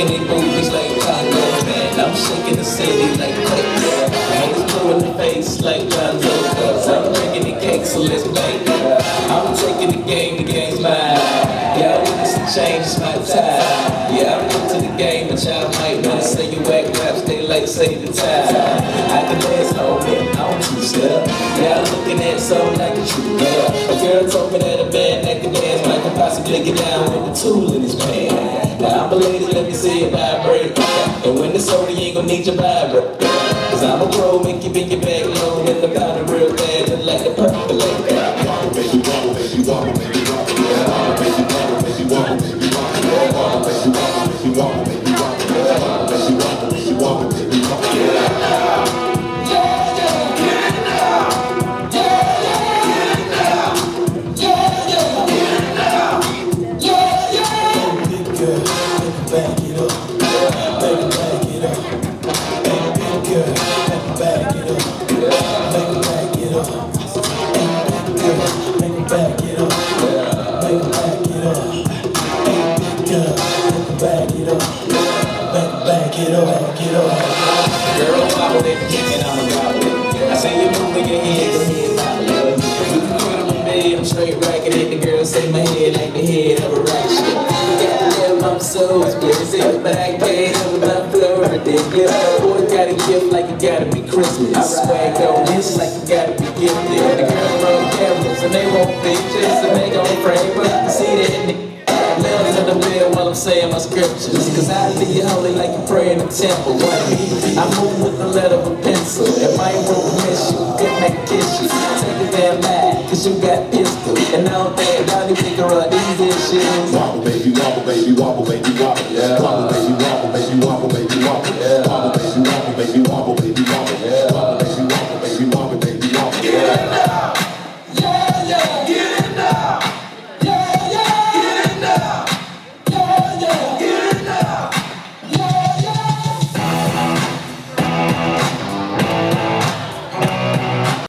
shaking these boobies like Congo, man. I'm shaking the city like Coco. Haters blue in the face like Lonzo, cause I'm drinking the cake, so let's play. I'm taking the game's mine. Yeah, I witness the change, it's my time. Yeah, I'm new to the game, but y'all might wanna say you act rap, stay like save the time. I can dance home, I don't two-step. Yeah, I'm looking at something like a true girl. A girl told me that a man that can dance might can possibly get down with the tool in his pants. Now I'm a lady, let me see it vibrate. And when it's over, you ain't gon' need your vibrate. Cause I'm a pro, make you bend your back low, and the pound of real bad, just like the percolate. Wobble, baby, wobble, baby, wobble, baby, wobble, wobble, baby, wobble, baby, wobble, baby, wobble, wobble, baby, wobble, baby, wobble, baby, wobble, baby, wobble, baby, wobble, baby, wobble. Back it up, baby, back it up. Hey, big girl, back it up, back it up. Hey, big girl, back it up, back it up. Hey, big girl, back it up, back it up, back it up. Girl, wobble it, and I'ma wobble it. I say you moving your head, go ahead, wobble it. You can put it on me, I'm straight racking it. The girl say my head like the head of a rock shit. I'm so expensive, but I can't help my flow ridiculous. Boy, got a gift like it gotta be Christmas. I swag on this like it gotta be gifted. The girls run cameras and they want pictures and they gon' frame up. You see that in the love to the bed while I'm saying my scriptures. Cause I leave you holy like you pray in the temple. I move with the letter of a pencil. If I ain't won't miss you, good night kiss you. Take a damn lie, cause you got pistol. And I don't think I'll figure out these issues. Wobble, baby, wobble, baby, wobble, baby, wobble, yeah. Wobble, baby,